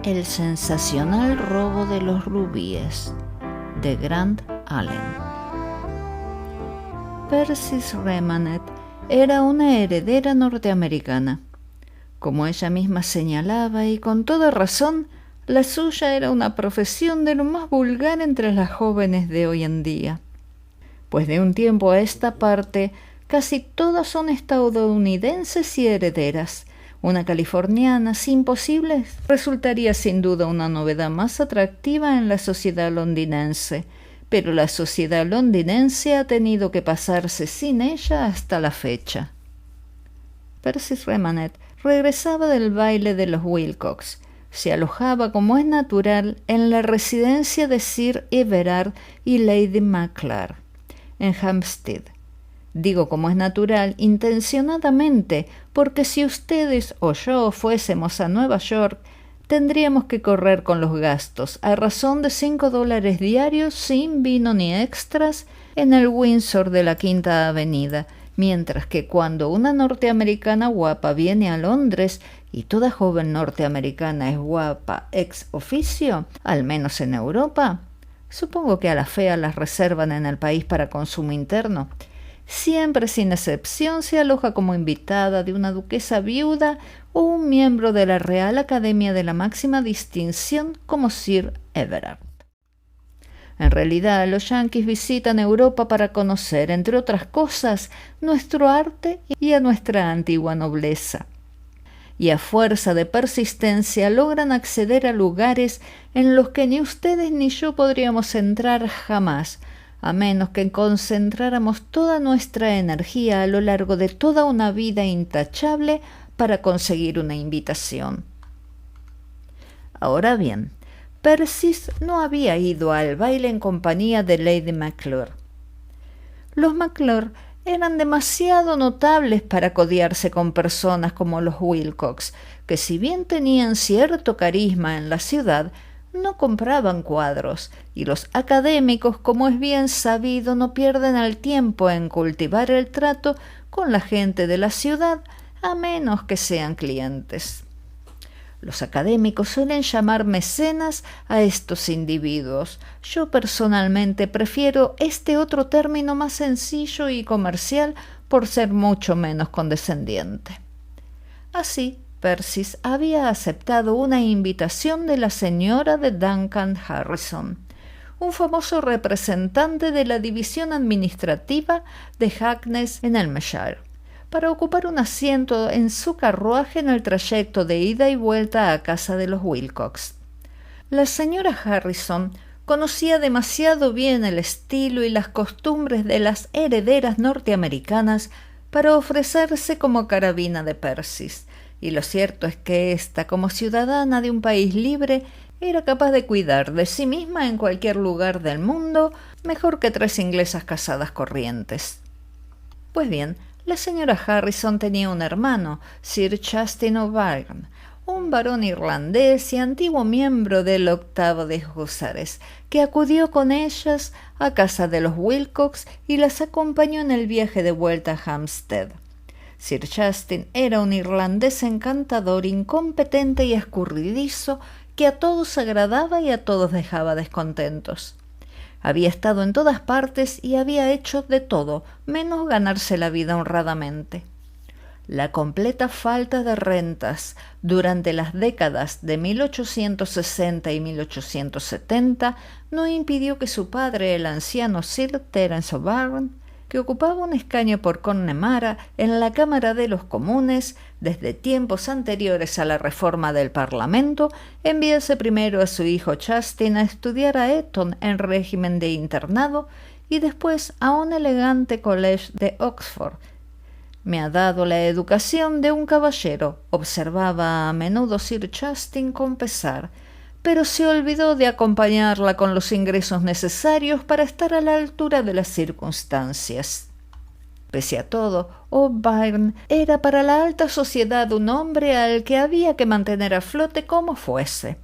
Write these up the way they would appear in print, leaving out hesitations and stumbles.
El sensacional robo de los rubíes, de Grant Allen. Persis Remanet era una heredera norteamericana. Como ella misma señalaba, y con toda razón, la suya era una profesión de lo más vulgar entre las jóvenes de hoy en día. Pues de un tiempo a esta parte, casi todas son estadounidenses y herederas. Una californiana sin posibles resultaría sin duda una novedad más atractiva en la sociedad londinense, pero la sociedad londinense ha tenido que pasarse sin ella hasta la fecha. Persis Remanet regresaba del baile de los Wilcox. Se alojaba, como es natural, en la residencia de Sir Everard y Lady Maclar, en Hampstead. Digo como es natural, intencionadamente, porque si ustedes o yo fuésemos a Nueva York, tendríamos que correr con los gastos, a razón de $5 diarios sin vino ni extras, en el Windsor de la Quinta Avenida, mientras que cuando una norteamericana guapa viene a Londres, y toda joven norteamericana es guapa ex oficio, al menos en Europa, supongo que a las feas las reservan en el país para consumo interno, siempre sin excepción se aloja como invitada de una duquesa viuda o un miembro de la Real Academia de la máxima distinción como Sir Everard. En realidad, los yanquis visitan Europa para conocer, entre otras cosas, nuestro arte y a nuestra antigua nobleza. Y a fuerza de persistencia logran acceder a lugares en los que ni ustedes ni yo podríamos entrar jamás, a menos que concentráramos toda nuestra energía a lo largo de toda una vida intachable para conseguir una invitación. Ahora bien, Persis no había ido al baile en compañía de Lady Maclure. Los Maclure eran demasiado notables para codearse con personas como los Wilcox, que si bien tenían cierto carisma en la ciudad, no compraban cuadros, y los académicos, como es bien sabido, no pierden el tiempo en cultivar el trato con la gente de la ciudad, a menos que sean clientes. Los académicos suelen llamar mecenas a estos individuos. Yo personalmente prefiero este otro término más sencillo y comercial por ser mucho menos condescendiente. Así, Persis había aceptado una invitación de la señora de Duncan Harrison, un famoso representante de la división administrativa de Hackney en Elmshire, para ocupar un asiento en su carruaje en el trayecto de ida y vuelta a casa de los Wilcox. La señora Harrison conocía demasiado bien el estilo y las costumbres de las herederas norteamericanas para ofrecerse como carabina de Persis, y lo cierto es que ésta, como ciudadana de un país libre, era capaz de cuidar de sí misma en cualquier lugar del mundo mejor que 3 inglesas casadas corrientes. Pues bien, la señora Harrison tenía un hermano, Sir Justin O'Byrne, un varón irlandés y antiguo miembro del octavo de húsares, que acudió con ellas a casa de los Wilcox y las acompañó en el viaje de vuelta a Hampstead. Sir Justin era un irlandés encantador, incompetente y escurridizo, que a todos agradaba y a todos dejaba descontentos. Había estado en todas partes y había hecho de todo, menos ganarse la vida honradamente. La completa falta de rentas durante las décadas de 1860 y 1870 no impidió que su padre, el anciano Sir Terence O'Byrne, que ocupaba un escaño por Connemara en la Cámara de los Comunes desde tiempos anteriores a la reforma del Parlamento, enviase primero a su hijo Justin a estudiar a Eton en régimen de internado y después a un elegante college de Oxford. «Me ha dado la educación de un caballero», observaba a menudo Sir Justin con pesar, pero se olvidó de acompañarla con los ingresos necesarios para estar a la altura de las circunstancias. Pese a todo, O'Byrne era para la alta sociedad un hombre al que había que mantener a flote como fuese,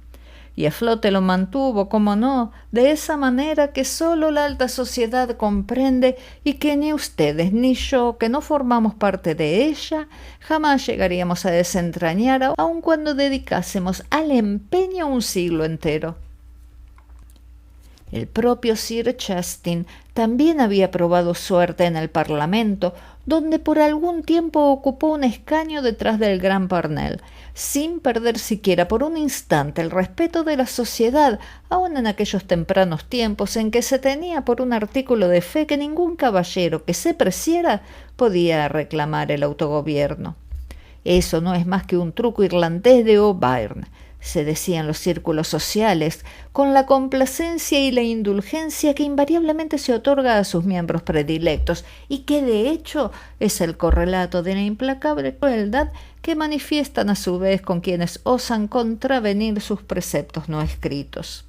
y a flote lo mantuvo, como no, de esa manera que solo la alta sociedad comprende y que ni ustedes ni yo, que no formamos parte de ella, jamás llegaríamos a desentrañar, aun cuando dedicásemos al empeño un siglo entero. El propio Sir Chastin también había probado suerte en el Parlamento, donde por algún tiempo ocupó un escaño detrás del gran Parnell, sin perder siquiera por un instante el respeto de la sociedad, aun en aquellos tempranos tiempos en que se tenía por un artículo de fe que ningún caballero que se preciera podía reclamar el autogobierno. Eso no es más que un truco irlandés de O'Byrne, se decía en los círculos sociales, con la complacencia y la indulgencia que invariablemente se otorga a sus miembros predilectos, y que de hecho es el correlato de la implacable crueldad que manifiestan a su vez con quienes osan contravenir sus preceptos no escritos.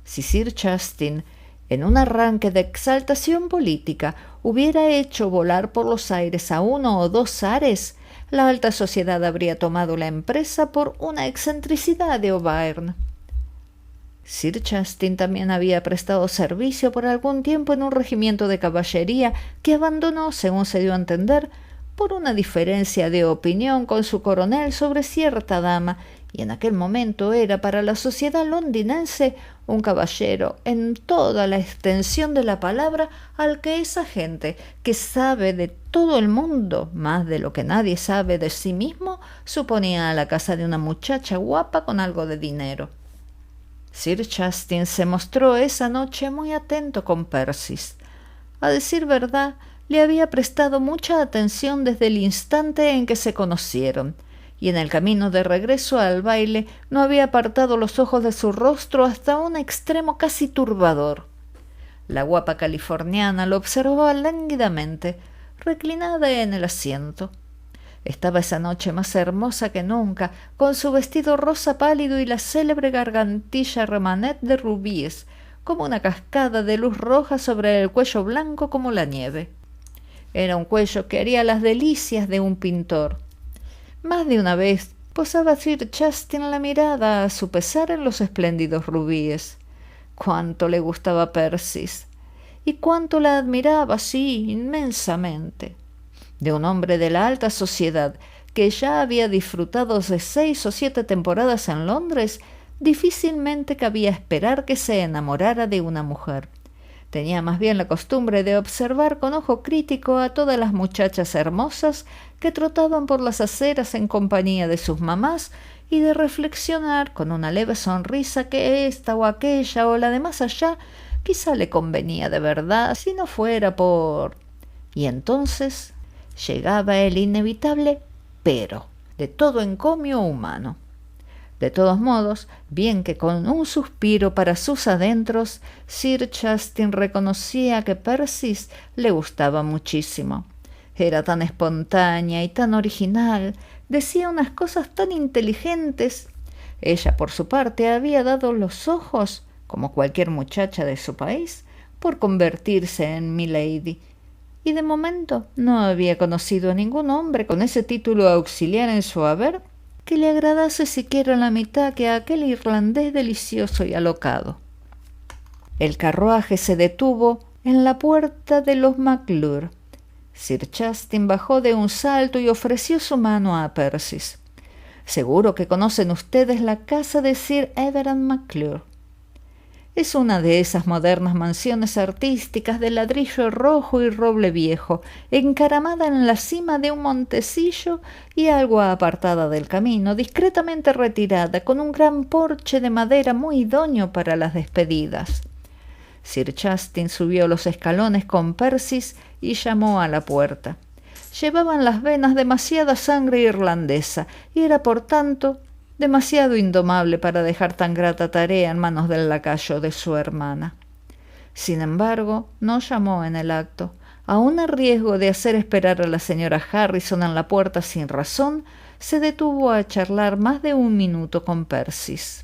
Si Sir Chastin, en un arranque de exaltación política, hubiera hecho volar por los aires a 1 o 2 zares, la alta sociedad habría tomado la empresa por una excentricidad de O'Byrne. Sir Chastin también había prestado servicio por algún tiempo en un regimiento de caballería que abandonó, según se dio a entender, por una diferencia de opinión con su coronel sobre cierta dama, y en aquel momento era para la sociedad londinense un caballero en toda la extensión de la palabra, al que esa gente que sabe de todo el mundo más de lo que nadie sabe de sí mismo suponía a la casa de una muchacha guapa con algo de dinero. Sir Chastin se mostró esa noche muy atento con Persis. A decir verdad, le había prestado mucha atención desde el instante en que se conocieron, y en el camino de regreso al baile no había apartado los ojos de su rostro hasta un extremo casi turbador. La guapa californiana lo observaba lánguidamente, reclinada en el asiento. Estaba esa noche más hermosa que nunca, con su vestido rosa pálido y la célebre gargantilla remanet de rubíes, como una cascada de luz roja sobre el cuello blanco como la nieve. Era un cuello que haría las delicias de un pintor. Más de una vez posaba Sir Chastin la mirada a su pesar en los espléndidos rubíes. Cuánto le gustaba Persis, y cuánto la admiraba, sí, inmensamente. De un hombre de la alta sociedad que ya había disfrutado de 6 o 7 temporadas en Londres, difícilmente cabía esperar que se enamorara de una mujer. Tenía más bien la costumbre de observar con ojo crítico a todas las muchachas hermosas que trotaban por las aceras en compañía de sus mamás y de reflexionar con una leve sonrisa que esta o aquella o la de más allá quizá le convenía de verdad si no fuera por... Y entonces llegaba el inevitable pero de todo encomio humano. De todos modos, bien que con un suspiro para sus adentros, Sir Chastin reconocía que Persis le gustaba muchísimo. Era tan espontánea y tan original, decía unas cosas tan inteligentes. Ella, por su parte, había dado los ojos, como cualquier muchacha de su país, por convertirse en milady, y de momento no había conocido a ningún hombre con ese título auxiliar en su haber que le agradase siquiera la mitad que a aquel irlandés delicioso y alocado. El carruaje se detuvo en la puerta de los McClure. Sir Chastin bajó de un salto y ofreció su mano a Persis. «Seguro que conocen ustedes la casa de Sir Everard McClure. Es una de esas modernas mansiones artísticas de ladrillo rojo y roble viejo, encaramada en la cima de un montecillo y algo apartada del camino, discretamente retirada, con un gran porche de madera muy idóneo para las despedidas». Sir Chastin subió los escalones con Persis y llamó a la puerta. Llevaban las venas demasiada sangre irlandesa y era, por tanto, demasiado indomable para dejar tan grata tarea en manos del lacayo de su hermana. Sin embargo, no llamó en el acto. Aun a riesgo de hacer esperar a la señora Harrison en la puerta sin razón, se detuvo a charlar más de 1 minuto con Persis.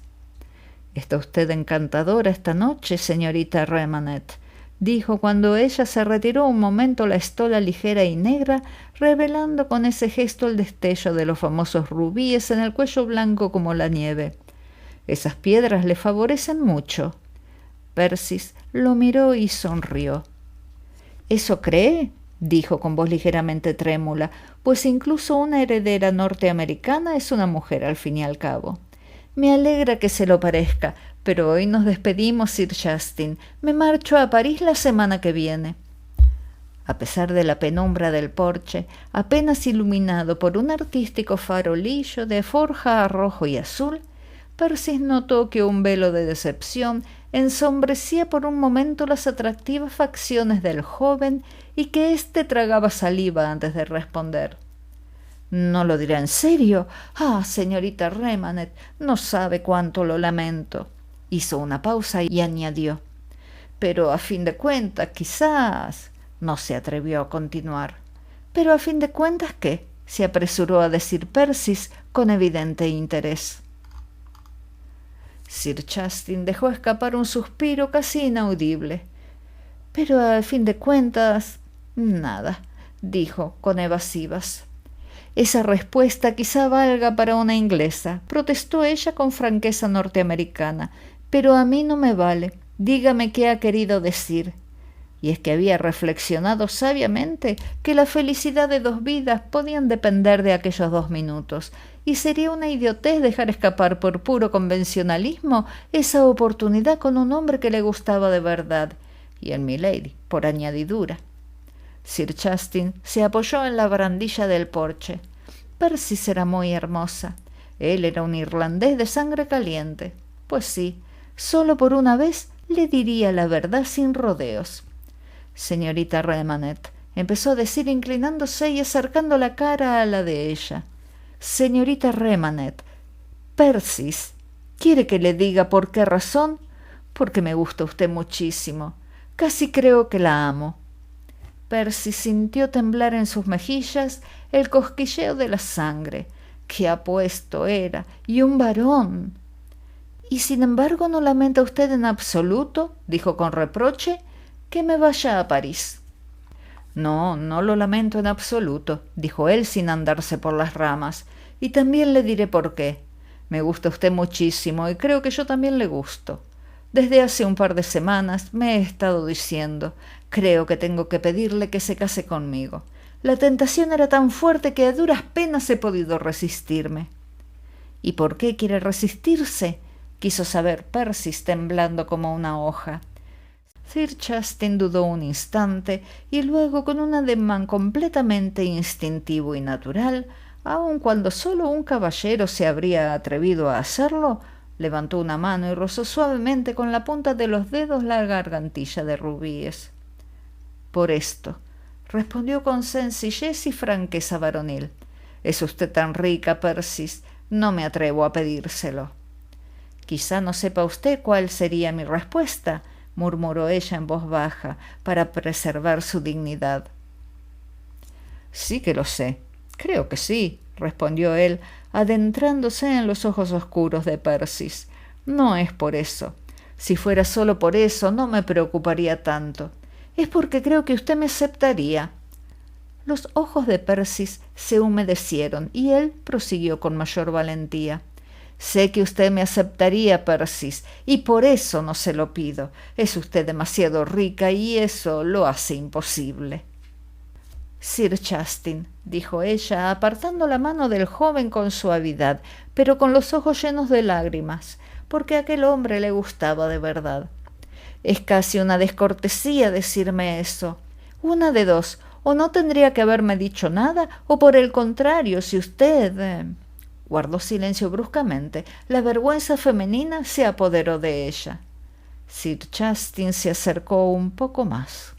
«Está usted encantadora esta noche, señorita Remanet», dijo cuando ella se retiró un momento la estola ligera y negra, revelando con ese gesto el destello de los famosos rubíes en el cuello blanco como la nieve. Esas piedras le favorecen mucho. Persis lo miró y sonrió. ¿Eso cree?, dijo con voz ligeramente trémula, pues incluso una heredera norteamericana es una mujer al fin y al cabo. Me alegra que se lo parezca, pero hoy nos despedimos, Sir Justin. Me marcho a París la semana que viene. A pesar de la penumbra del porche, apenas iluminado por un artístico farolillo de forja a rojo y azul, Persis notó que un velo de decepción ensombrecía por un momento las atractivas facciones del joven y que éste tragaba saliva antes de responder. ¿No lo dirá en serio? Ah, señorita Remanet, no sabe cuánto lo lamento. Hizo una pausa y añadió. Pero a fin de cuentas, quizás... No se atrevió a continuar. ¿Pero a fin de cuentas qué?, se apresuró a decir Persis con evidente interés. Sir Justin dejó escapar un suspiro casi inaudible. Pero a fin de cuentas, nada, dijo con evasivas. Esa respuesta quizá valga para una inglesa, protestó ella con franqueza norteamericana, pero a mí no me vale. Dígame qué ha querido decir. Y es que había reflexionado sabiamente que la felicidad de 2 vidas podían depender de aquellos 2 minutos, y sería una idiotez dejar escapar por puro convencionalismo esa oportunidad con un hombre que le gustaba de verdad, y en milady, por añadidura. Sir Justin se apoyó en la barandilla del porche. Persis era muy hermosa. Él era un irlandés de sangre caliente. Pues sí, solo por una vez le diría la verdad sin rodeos. Señorita Remanet, empezó a decir inclinándose y acercando la cara a la de ella. Señorita Remanet, Persis, ¿quiere que le diga por qué razón? Porque me gusta usted muchísimo. Casi creo que la amo. Persis sintió temblar en sus mejillas el cosquilleo de la sangre. ¡Qué apuesto era! ¡Y un varón! —¿Y sin embargo no lamenta usted en absoluto? —dijo con reproche— que me vaya a París. No, no lo lamento en absoluto —dijo él sin andarse por las ramas—, y también le diré por qué. Me gusta usted muchísimo y creo que yo también le gusto. Desde hace un par de semanas me he estado diciendo, creo que tengo que pedirle que se case conmigo. La tentación era tan fuerte que a duras penas he podido resistirme. ¿Y por qué quiere resistirse?, quiso saber Persis, temblando como una hoja. Sir Justin dudó un instante y luego, con un ademán completamente instintivo y natural, aun cuando solo un caballero se habría atrevido a hacerlo, levantó una mano y rozó suavemente con la punta de los dedos la gargantilla de rubíes. Por esto, respondió con sencillez y franqueza varonil. Es usted tan rica, Persis, no me atrevo a pedírselo. Quizá no sepa usted cuál sería mi respuesta, murmuró ella en voz baja, para preservar su dignidad. Sí que lo sé, creo que sí, respondió él, adentrándose en los ojos oscuros de Persis. No es por eso. Si fuera solo por eso, no me preocuparía tanto. Es porque creo que usted me aceptaría. Los ojos de Persis se humedecieron y él prosiguió con mayor valentía. Sé que usted me aceptaría, Persis, y por eso no se lo pido. Es usted demasiado rica y eso lo hace imposible. Sir Justin, dijo ella, apartando la mano del joven con suavidad, pero con los ojos llenos de lágrimas, porque a aquel hombre le gustaba de verdad. Es casi una descortesía decirme eso. Una de dos, o no tendría que haberme dicho nada, o por el contrario, si usted... Guardó silencio bruscamente. La vergüenza femenina se apoderó de ella. Sir Justin se acercó un poco más.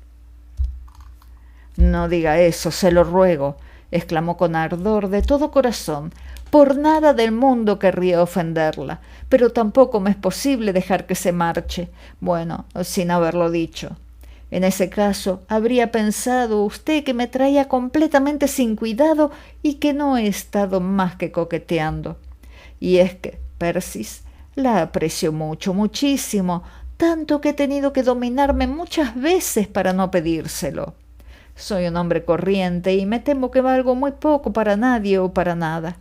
No diga eso, se lo ruego, exclamó con ardor de todo corazón. Por nada del mundo querría ofenderla, pero tampoco me es posible dejar que se marche. Bueno, sin haberlo dicho. En ese caso, habría pensado usted que me traía completamente sin cuidado y que no he estado más que coqueteando. Y es que, Persis, la aprecio mucho, muchísimo, tanto que he tenido que dominarme muchas veces para no pedírselo. Soy un hombre corriente y me temo que valgo muy poco para nadie o para nada.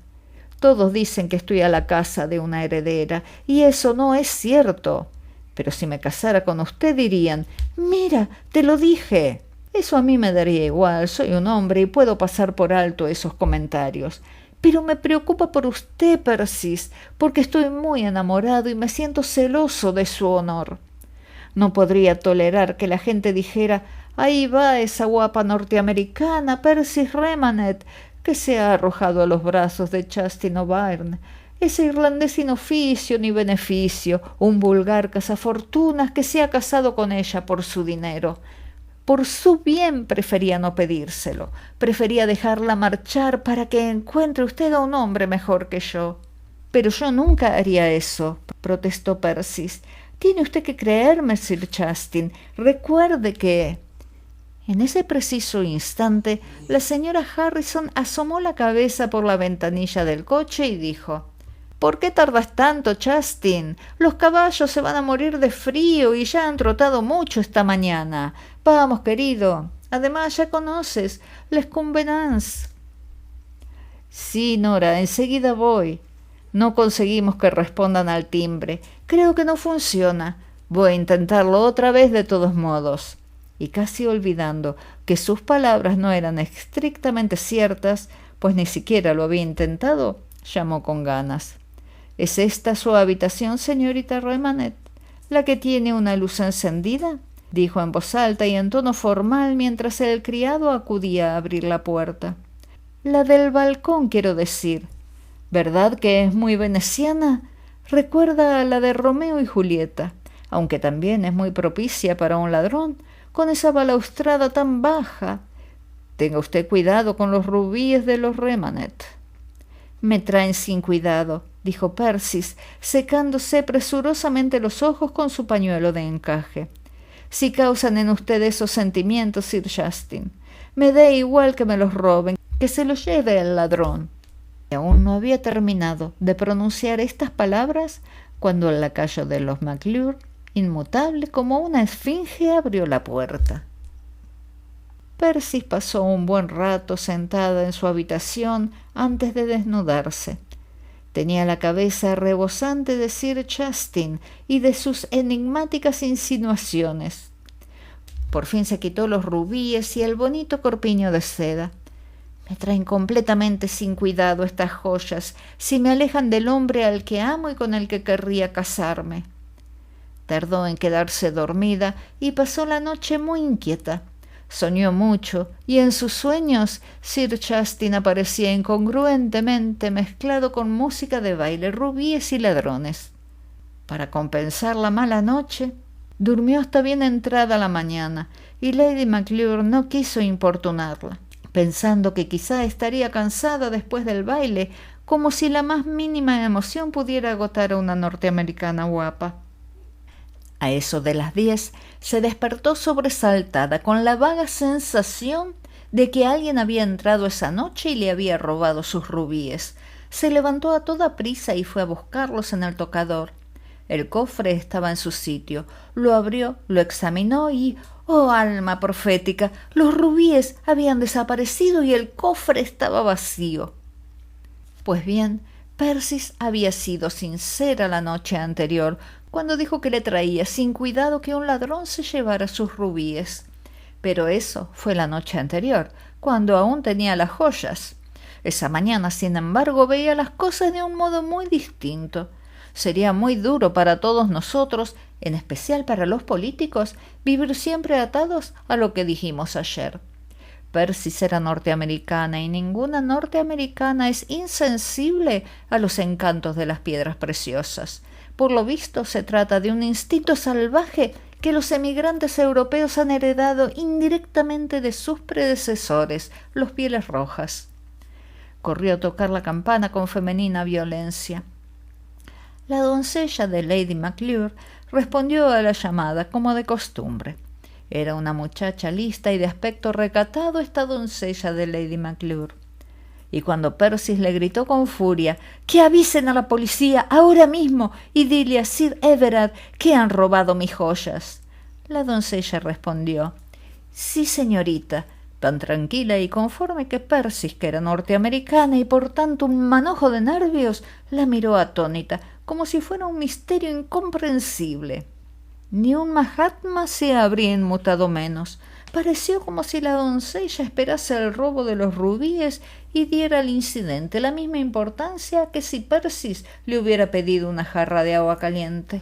Todos dicen que estoy a la casa de una heredera, y eso no es cierto. Pero si me casara con usted dirían, mira, te lo dije. Eso a mí me daría igual, soy un hombre y puedo pasar por alto esos comentarios. Pero me preocupa por usted, Persis, porque estoy muy enamorado y me siento celoso de su honor. No podría tolerar que la gente dijera, ahí va esa guapa norteamericana, Persis Remanet, que se ha arrojado a los brazos de Justin O'Byrne, ese irlandés sin oficio ni beneficio, un vulgar cazafortunas que se ha casado con ella por su dinero. Por su bien prefería no pedírselo, prefería dejarla marchar para que encuentre usted a un hombre mejor que yo. Pero yo nunca haría eso, protestó Persis. Tiene usted que creerme, Sir Justin. Recuerde que... En ese preciso instante, la señora Harrison asomó la cabeza por la ventanilla del coche y dijo, ¿por qué tardas tanto, Justin? Los caballos se van a morir de frío y ya han trotado mucho esta mañana. Vamos, querido. Además, ya conoces Les Convenances. Sí, Nora, enseguida voy. No conseguimos que respondan al timbre. Creo que no funciona. Voy a intentarlo otra vez de todos modos. Y casi olvidando que sus palabras no eran estrictamente ciertas, pues ni siquiera lo había intentado, llamó con ganas. ¿Es esta su habitación, señorita Remanet? ¿La que tiene una luz encendida? Dijo en voz alta y en tono formal mientras el criado acudía a abrir la puerta. La del balcón, quiero decir. ¿Verdad que es muy veneciana? Recuerda a la de Romeo y Julieta, aunque también es muy propicia para un ladrón, con esa balaustrada tan baja. Tenga usted cuidado con los rubíes de los Remanet. Me traen sin cuidado, dijo Persis, secándose presurosamente los ojos con su pañuelo de encaje. Si causan en usted esos sentimientos, Sir Justin, me da igual que me los roben, que se los lleve el ladrón. Y aún no había terminado de pronunciar estas palabras cuando el lacayo de los McClure, inmutable como una esfinge, abrió la puerta. Persis pasó un buen rato sentada en su habitación antes de desnudarse. Tenía la cabeza rebosante de Sir Justin y de sus enigmáticas insinuaciones. Por fin se quitó los rubíes y el bonito corpiño de seda. Me traen completamente sin cuidado estas joyas, si me alejan del hombre al que amo y con el que querría casarme. Tardó en quedarse dormida y pasó la noche muy inquieta. Soñó mucho y en sus sueños Sir Justin aparecía incongruentemente mezclado con música de baile, rubíes y ladrones. Para compensar la mala noche, durmió hasta bien entrada la mañana y Lady McClure no quiso importunarla, pensando que quizá estaría cansada después del baile, como si la más mínima emoción pudiera agotar a una norteamericana guapa. A eso de las 10 se despertó sobresaltada con la vaga sensación de que alguien había entrado esa noche y le había robado sus rubíes. Se levantó a toda prisa y fue a buscarlos en el tocador. El cofre estaba en su sitio. Lo abrió, lo examinó y, ¡oh alma profética!, los rubíes habían desaparecido y el cofre estaba vacío. Pues bien, Persis había sido sincera la noche anterior, cuando dijo que le traía sin cuidado que un ladrón se llevara sus rubíes. Pero eso fue la noche anterior, cuando aún tenía las joyas. Esa mañana, sin embargo, veía las cosas de un modo muy distinto. Sería muy duro para todos nosotros, en especial para los políticos, vivir siempre atados a lo que dijimos ayer. Persis era norteamericana y ninguna norteamericana es insensible a los encantos de las piedras preciosas. Por lo visto se trata de un instinto salvaje que los emigrantes europeos han heredado indirectamente de sus predecesores, los Pieles Rojas. Corrió a tocar la campana con femenina violencia. La doncella de Lady McClure respondió a la llamada como de costumbre. Era una muchacha lista y de aspecto recatado esta doncella de Lady McClure. Y cuando Persis le gritó con furia, «¡Que avisen a la policía ahora mismo y dile a Sir Everard que han robado mis joyas!», la doncella respondió, «Sí, señorita, tan tranquila y conforme que Percy, que era norteamericana y por tanto un manojo de nervios, la miró atónita, como si fuera un misterio incomprensible. Ni un Mahatma se habría inmutado menos. Pareció como si la doncella esperase el robo de los rubíes y diera al incidente la misma importancia que si Percy le hubiera pedido una jarra de agua caliente.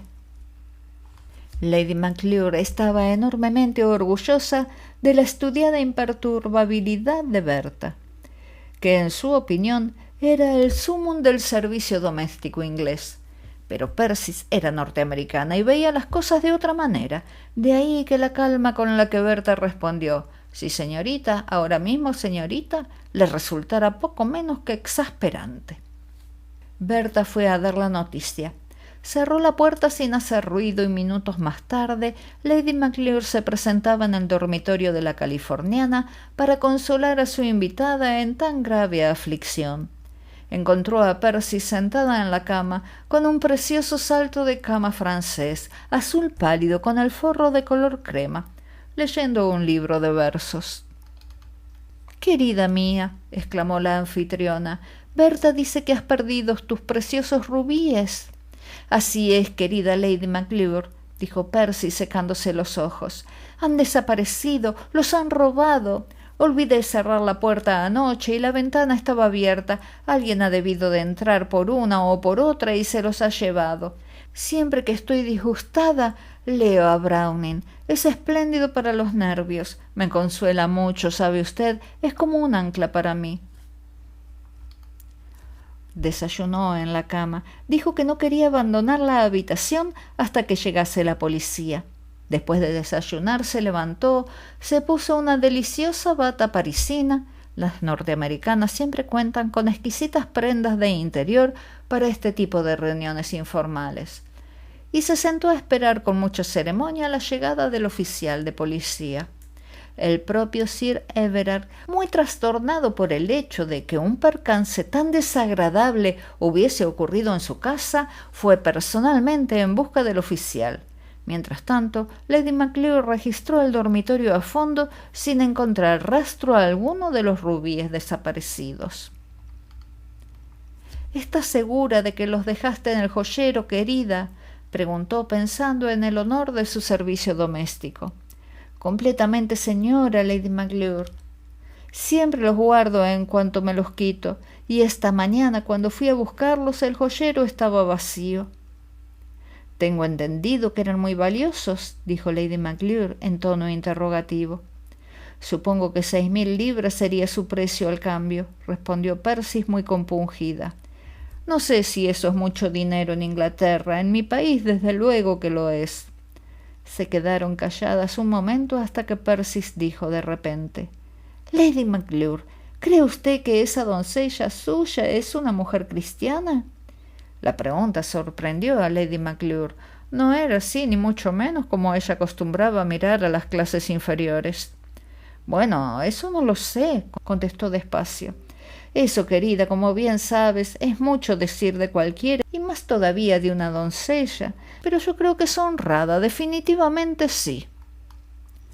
Lady Maclure estaba enormemente orgullosa de la estudiada imperturbabilidad de Berta, que en su opinión era el sumum del servicio doméstico inglés. Pero Percy era norteamericana y veía las cosas de otra manera, de ahí que la calma con la que Berta respondió «Sí, señorita, ahora mismo, señorita», le resultara poco menos que exasperante. Berta fue a dar la noticia. Cerró la puerta sin hacer ruido y minutos más tarde Lady Maclure se presentaba en el dormitorio de la californiana para consolar a su invitada en tan grave aflicción. Encontró a Percy sentada en la cama con un precioso salto de cama francés, azul pálido con el forro de color crema, leyendo un libro de versos. «Querida mía», exclamó la anfitriona, «Berta dice que has perdido tus preciosos rubíes». «Así es, querida Lady Maclure», dijo Percy secándose los ojos. «Han desaparecido, los han robado. Olvidé cerrar la puerta anoche y la ventana estaba abierta. Alguien ha debido de entrar por una o por otra y se los ha llevado. Siempre que estoy disgustada, leo a Browning. Es espléndido para los nervios. Me consuela mucho, sabe usted. Es como un ancla para mí». Desayunó en la cama. Dijo que no quería abandonar la habitación hasta que llegase la policía. Después de desayunar se levantó, se puso una deliciosa bata parisina. Las norteamericanas siempre cuentan con exquisitas prendas de interior para este tipo de reuniones informales. Y se sentó a esperar con mucha ceremonia la llegada del oficial de policía. El propio Sir Everard, muy trastornado por el hecho de que un percance tan desagradable hubiese ocurrido en su casa, fue personalmente en busca del oficial. Mientras tanto, Lady Maclure registró el dormitorio a fondo sin encontrar rastro alguno de los rubíes desaparecidos. «¿Estás segura de que los dejaste en el joyero, querida?», preguntó pensando en el honor de su servicio doméstico. «Completamente, señora Lady Maclure. Siempre los guardo en cuanto me los quito, y esta mañana cuando fui a buscarlos el joyero estaba vacío». «Tengo entendido que eran muy valiosos», dijo Lady Maclure en tono interrogativo. «Supongo que 6.000 libras sería su precio al cambio», respondió Percy muy compungida. «No sé si eso es mucho dinero en Inglaterra. En mi país desde luego que lo es». Se quedaron calladas un momento hasta que Percy dijo de repente: «Lady Maclure, ¿cree usted que esa doncella suya es una mujer cristiana?» La pregunta sorprendió a Lady Maclure. No era así, ni mucho menos, como ella acostumbraba a mirar a las clases inferiores. «Bueno, eso no lo sé», contestó despacio. «Eso, querida, como bien sabes, es mucho decir de cualquiera, y más todavía de una doncella, pero yo creo que es honrada, definitivamente sí».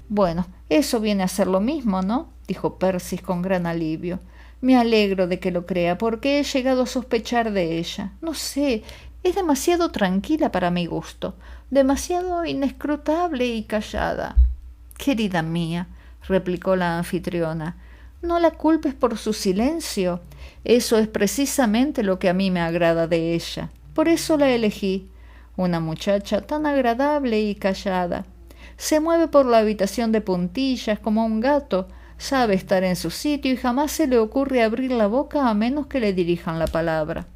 «Bueno, eso viene a ser lo mismo, ¿no?», dijo Percy con gran alivio. «Me alegro de que lo crea, porque he llegado a sospechar de ella. No sé, es demasiado tranquila para mi gusto, demasiado inescrutable y callada». «Querida mía», replicó la anfitriona, «no la culpes por su silencio. Eso es precisamente lo que a mí me agrada de ella. Por eso la elegí. Una muchacha tan agradable y callada. Se mueve por la habitación de puntillas como un gato, sabe estar en su sitio y jamás se le ocurre abrir la boca a menos que le dirijan la palabra».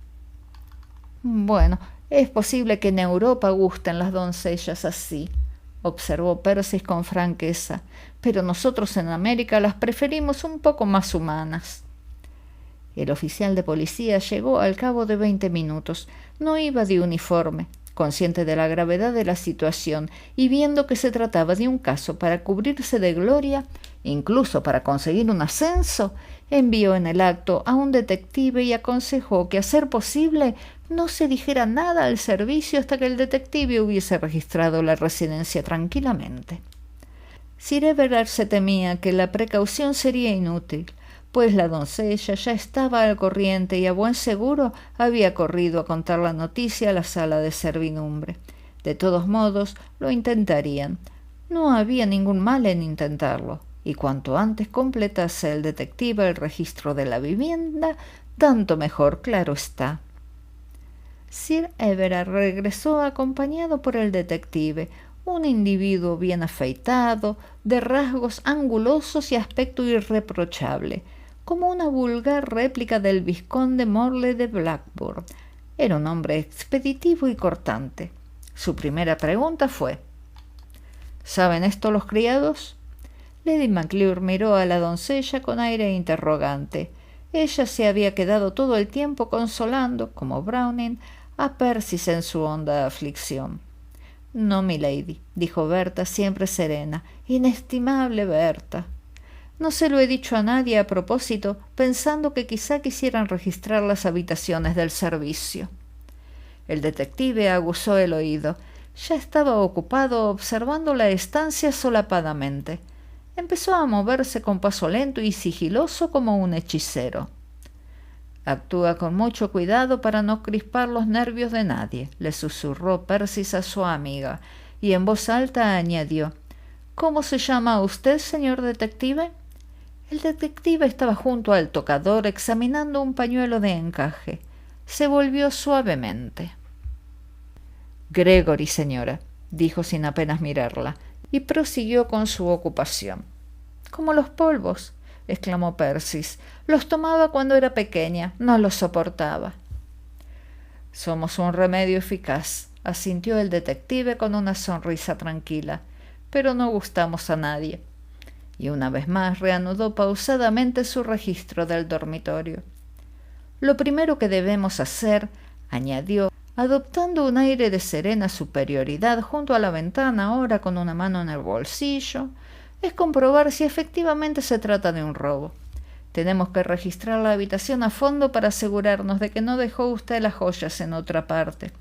«Bueno, es posible que en Europa gusten las doncellas así», observó Percy con franqueza, «pero nosotros en América las preferimos un poco más humanas». El oficial de policía llegó al cabo de 20 minutos. No iba de uniforme. Consciente de la gravedad de la situación y viendo que se trataba de un caso para cubrirse de gloria, incluso para conseguir un ascenso, envió en el acto a un detective y aconsejó que, a ser posible, no se dijera nada al servicio hasta que el detective hubiese registrado la residencia tranquilamente. Sir Everard se temía que la precaución sería inútil, pues la doncella ya estaba al corriente y a buen seguro había corrido a contar la noticia a la sala de servidumbre. De todos modos, lo intentarían. No había ningún mal en intentarlo, y cuanto antes completase el detective el registro de la vivienda, tanto mejor, claro está. Sir Everard regresó acompañado por el detective, un individuo bien afeitado, de rasgos angulosos y aspecto irreprochable, como una vulgar réplica del vizconde Morley de Blackburn. Era un hombre expeditivo y cortante. Su primera pregunta fue: ¿saben esto los criados? Lady Maclure miró a la doncella con aire interrogante. Ella se había quedado todo el tiempo consolando, como Browning, a Percy en su honda aflicción. No, milady, dijo Berta, siempre serena. Inestimable Berta. No se lo he dicho a nadie a propósito, pensando que quizá quisieran registrar las habitaciones del servicio. El detective aguzó el oído. Ya estaba ocupado observando la estancia solapadamente. Empezó a moverse con paso lento y sigiloso como un hechicero. Actúa con mucho cuidado para no crispar los nervios de nadie, le susurró Percy a su amiga, y en voz alta añadió: ¿Cómo se llama usted, señor detective? El detective estaba junto al tocador examinando un pañuelo de encaje. Se volvió suavemente. Gregory, señora, dijo sin apenas mirarla, y prosiguió con su ocupación. Como los polvos, exclamó Percy. Los tomaba cuando era pequeña, no los soportaba. Somos un remedio eficaz, asintió el detective con una sonrisa tranquila, pero no gustamos a nadie. Y una vez más reanudó pausadamente su registro del dormitorio. Lo primero que debemos hacer, añadió, adoptando un aire de serena superioridad junto a la ventana, ahora con una mano en el bolsillo, es comprobar si efectivamente se trata de un robo. Tenemos que registrar la habitación a fondo para asegurarnos de que no dejó usted las joyas en otra parte.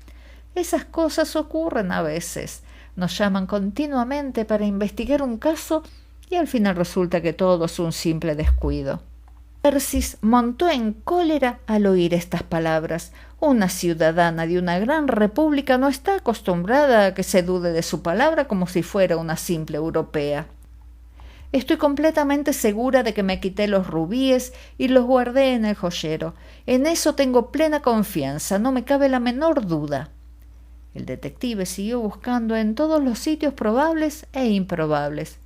Esas cosas ocurren a veces. Nos llaman continuamente para investigar un caso y al final resulta que todo es un simple descuido. Percy montó en cólera al oír estas palabras. Una ciudadana de una gran república no está acostumbrada a que se dude de su palabra como si fuera una simple europea. Estoy completamente segura de que me quité los rubíes y los guardé en el joyero. En eso tengo plena confianza, no me cabe la menor duda. El detective siguió buscando en todos los sitios probables e improbables.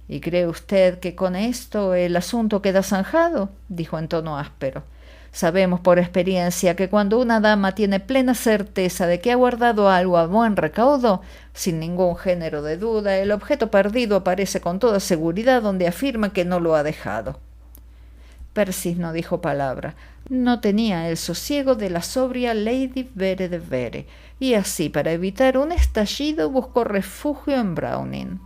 ¿Y cree usted que con esto el asunto queda zanjado?, dijo en tono áspero. Sabemos por experiencia que cuando una dama tiene plena certeza de que ha guardado algo a buen recaudo, sin ningún género de duda, el objeto perdido aparece con toda seguridad donde afirma que no lo ha dejado. Percy no dijo palabra. No tenía el sosiego de la sobria Lady Vere de Vere, y así, para evitar un estallido, buscó refugio en Browning.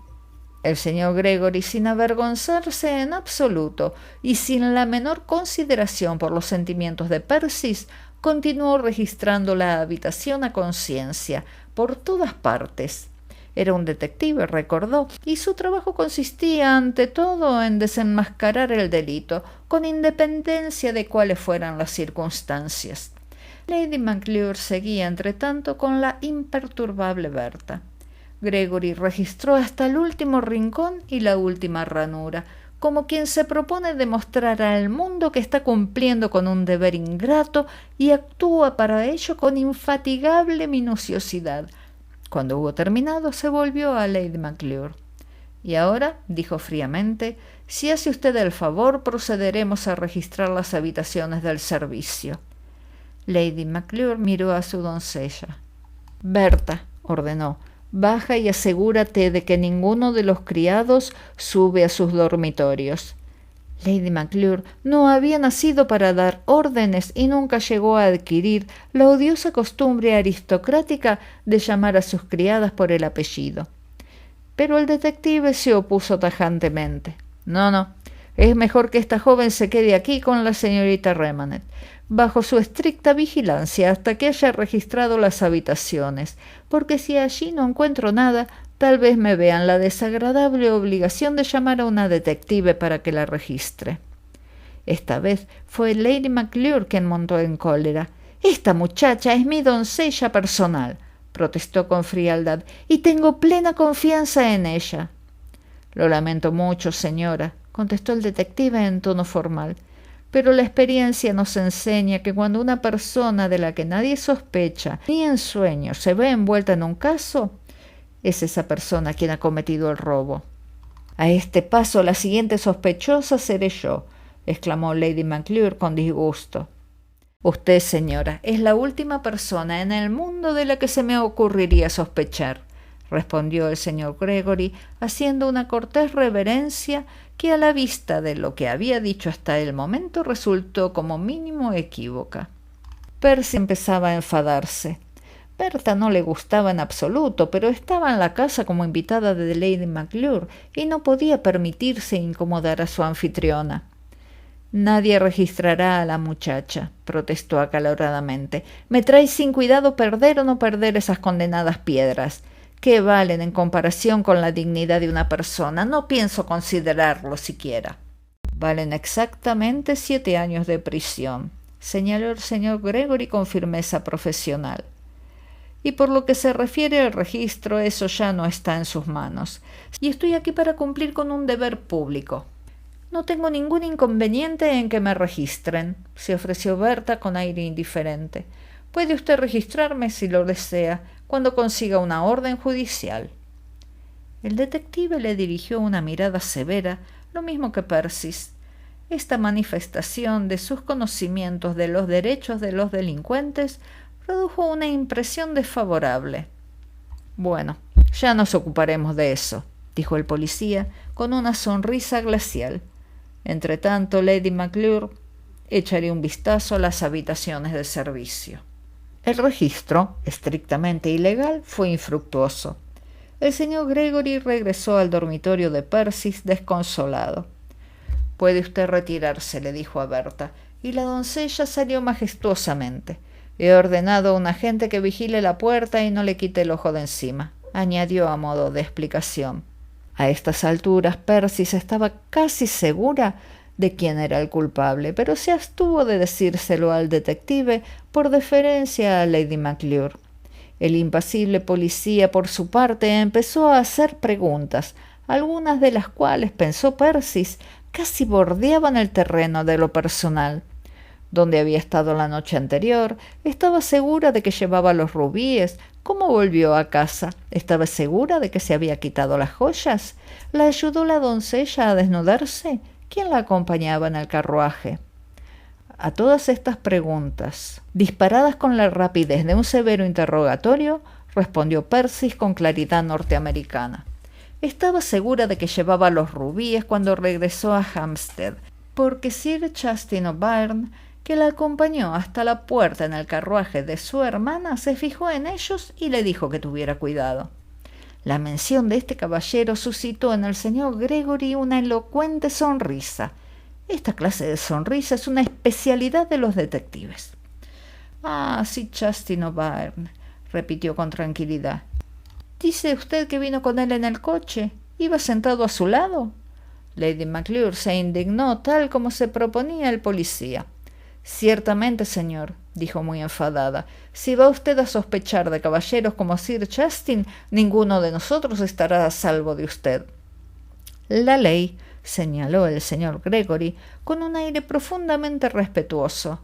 El señor Gregory, sin avergonzarse en absoluto y sin la menor consideración por los sentimientos de Percy, continuó registrando la habitación a conciencia, por todas partes. Era un detective, recordó, y su trabajo consistía ante todo en desenmascarar el delito, con independencia de cuáles fueran las circunstancias. Lady Maclure seguía, entretanto, con la imperturbable Berta. Gregory registró hasta el último rincón y la última ranura, como quien se propone demostrar al mundo que está cumpliendo con un deber ingrato y actúa para ello con infatigable minuciosidad. Cuando hubo terminado, se volvió a Lady Maclure. Y ahora, dijo fríamente, si hace usted el favor, procederemos a registrar las habitaciones del servicio. Lady Maclure miró a su doncella. Berta, ordenó, baja y asegúrate de que ninguno de los criados sube a sus dormitorios. Lady Maclure no había nacido para dar órdenes y nunca llegó a adquirir la odiosa costumbre aristocrática de llamar a sus criadas por el apellido. Pero el detective se opuso tajantemente. No, es mejor que esta joven se quede aquí con la señorita Remanet, bajo su estricta vigilancia hasta que haya registrado las habitaciones, porque si allí no encuentro nada, tal vez me vean la desagradable obligación de llamar a una detective para que la registre. Esta vez fue Lady McClure quien montó en cólera. «Esta muchacha es mi doncella personal», protestó con frialdad, «y tengo plena confianza en ella». «Lo lamento mucho, señora», contestó el detective en tono formal, «pero la experiencia nos enseña que cuando una persona de la que nadie sospecha ni en sueños se ve envuelta en un caso, es esa persona quien ha cometido el robo». «A este paso la siguiente sospechosa seré yo», exclamó Lady McClure con disgusto. «Usted, señora, es la última persona en el mundo de la que se me ocurriría sospechar», respondió el señor Gregory, haciendo una cortés reverencia que a la vista de lo que había dicho hasta el momento resultó como mínimo equívoca. Percy empezaba a enfadarse. Berta no le gustaba en absoluto, pero estaba en la casa como invitada de Lady McClure y no podía permitirse incomodar a su anfitriona. «Nadie registrará a la muchacha», protestó acaloradamente. «Me trae sin cuidado perder o no perder esas condenadas piedras. ¿Qué valen en comparación con la dignidad de una persona? No pienso considerarlo siquiera». «Valen exactamente 7 años de prisión», señaló el señor Gregory con firmeza profesional. «Y por lo que se refiere al registro, eso ya no está en sus manos. Y estoy aquí para cumplir con un deber público». «No tengo ningún inconveniente en que me registren», se ofreció Berta con aire indiferente. «Puede usted registrarme si lo desea, cuando consiga una orden judicial». El detective le dirigió una mirada severa, lo mismo que Percy. Esta manifestación de sus conocimientos de los derechos de los delincuentes produjo una impresión desfavorable. «Bueno, ya nos ocuparemos de eso», dijo el policía con una sonrisa glacial. «Entretanto, Lady McClure, echaré un vistazo a las habitaciones de servicio». El registro, estrictamente ilegal, fue infructuoso. El señor Gregory regresó al dormitorio de Percy desconsolado. «Puede usted retirarse», le dijo a Berta, y la doncella salió majestuosamente. «He ordenado a un agente que vigile la puerta y no le quite el ojo de encima», añadió a modo de explicación. A estas alturas Percy estaba casi segura de quién era el culpable, pero se abstuvo de decírselo al detective por deferencia a Lady McClure. El impasible policía, por su parte, empezó a hacer preguntas, algunas de las cuales, pensó Percy, casi bordeaban el terreno de lo personal. ¿Dónde había estado la noche anterior? ¿Estaba segura de que llevaba los rubíes? ¿Cómo volvió a casa? ¿Estaba segura de que se había quitado las joyas? ¿La ayudó la doncella a desnudarse? ¿Quién la acompañaba en el carruaje? A todas estas preguntas, disparadas con la rapidez de un severo interrogatorio, respondió Percy con claridad norteamericana. Estaba segura de que llevaba los rubíes cuando regresó a Hampstead, porque Sir Justin O'Byrne, que la acompañó hasta la puerta en el carruaje de su hermana, se fijó en ellos y le dijo que tuviera cuidado. La mención de este caballero suscitó en el señor Gregory una elocuente sonrisa. Esta clase de sonrisa es una especialidad de los detectives. «Ah, Sir Justin O'Byrne», repitió con tranquilidad. «¿Dice usted que vino con él en el coche? ¿Iba sentado a su lado?» Lady McClure se indignó tal como se proponía el policía. «Ciertamente, señor», dijo muy enfadada, «si va usted a sospechar de caballeros como Sir Justin, ninguno de nosotros estará a salvo de usted». «La ley», señaló el señor Gregory con un aire profundamente respetuoso,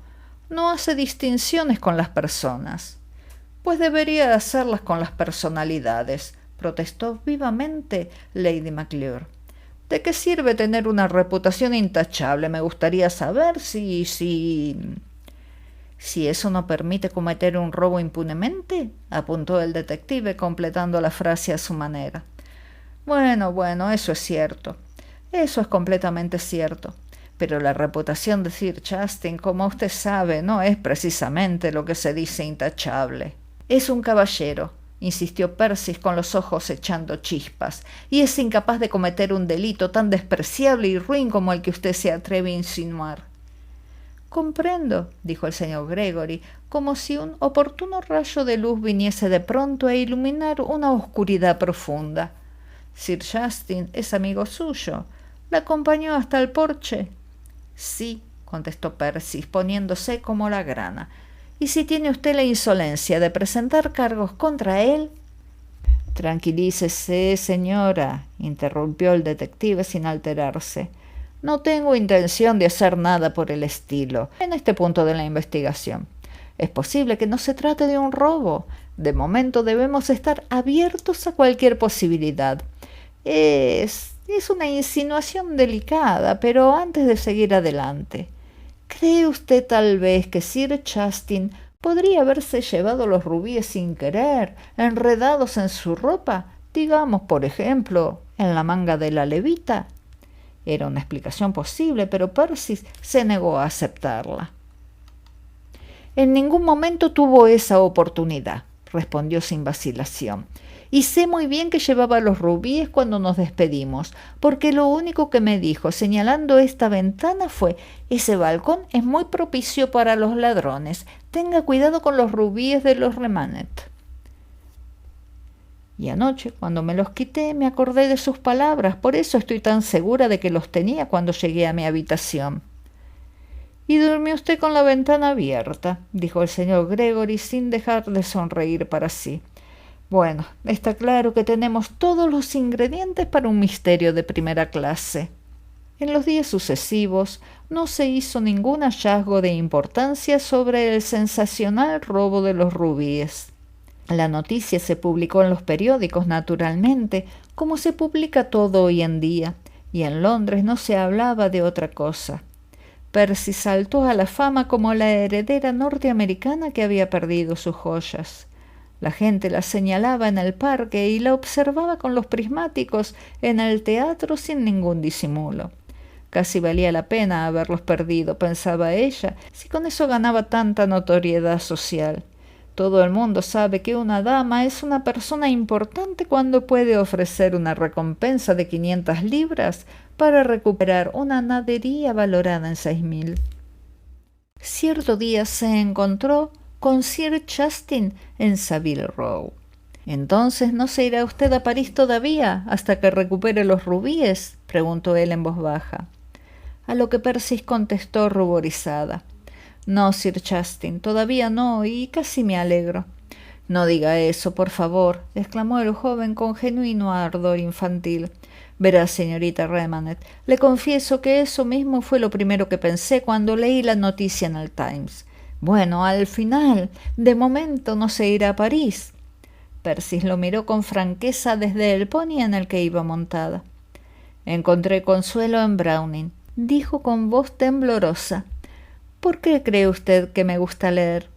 «no hace distinciones con las personas». «Pues debería hacerlas con las personalidades», protestó vivamente Lady McClure. «¿De qué sirve tener una reputación intachable? Me gustaría saber si eso no permite cometer un robo impunemente», apuntó el detective, completando la frase a su manera. Bueno, eso es cierto. Eso es completamente cierto. Pero la reputación de Sir Justin, como usted sabe, no es precisamente lo que se dice intachable. «Es un caballero», insistió Percy con los ojos echando chispas, «y es incapaz de cometer un delito tan despreciable y ruin como el que usted se atreve a insinuar». Comprendo, dijo el señor Gregory, como si un oportuno rayo de luz viniese de pronto a iluminar una oscuridad profunda. Sir Justin es amigo suyo. ¿La acompañó hasta el porche? Sí, contestó Percy, poniéndose como la grana. ¿Y si tiene usted la insolencia de presentar cargos contra él? Tranquilícese, señora, interrumpió el detective sin alterarse. No tengo intención de hacer nada por el estilo en este punto de la investigación. Es posible que no se trate de un robo. De momento debemos estar abiertos a cualquier posibilidad. Es una insinuación delicada, pero antes de seguir adelante, ¿cree usted tal vez que Sir Justin podría haberse llevado los rubíes sin querer, enredados en su ropa, digamos, por ejemplo, en la manga de la levita? Era una explicación posible, pero Percy se negó a aceptarla. En ningún momento tuvo esa oportunidad, respondió sin vacilación. Y sé muy bien que llevaba los rubíes cuando nos despedimos, porque lo único que me dijo, señalando esta ventana, fue: ese balcón es muy propicio para los ladrones. Tenga cuidado con los rubíes de los Remanet. Y anoche, cuando me los quité, me acordé de sus palabras. Por eso estoy tan segura de que los tenía cuando llegué a mi habitación. —¿Y durmió usted con la ventana abierta? —dijo el señor Gregory sin dejar de sonreír para sí. Bueno, está claro que tenemos todos los ingredientes para un misterio de primera clase. En los días sucesivos no se hizo ningún hallazgo de importancia sobre el sensacional robo de los rubíes. La noticia se publicó en los periódicos, naturalmente, como se publica todo hoy en día, y en Londres no se hablaba de otra cosa. Percy saltó a la fama como la heredera norteamericana que había perdido sus joyas. La gente la señalaba en el parque y la observaba con los prismáticos en el teatro sin ningún disimulo. Casi valía la pena haberlos perdido, pensaba ella, si con eso ganaba tanta notoriedad social. Todo el mundo sabe que una dama es una persona importante cuando puede ofrecer una recompensa de 500 libras para recuperar una nadería valorada en 6.000. Cierto día se encontró con Sir Justin en Savile Row. —¿Entonces no se irá usted a París todavía hasta que recupere los rubíes? —preguntó él en voz baja. A lo que Percy contestó ruborizada: —No, Sir Justin, todavía no, y casi me alegro. —No diga eso, por favor —exclamó el joven con genuino ardor infantil—. Verá, señorita Remanet, le confieso que eso mismo fue lo primero que pensé cuando leí la noticia en el Times. Bueno, al final, de momento no se irá a París. Percy lo miró con franqueza desde el pony en el que iba montada. —Encontré consuelo en Browning —dijo con voz temblorosa—. ¿Por qué cree usted que me gusta leer?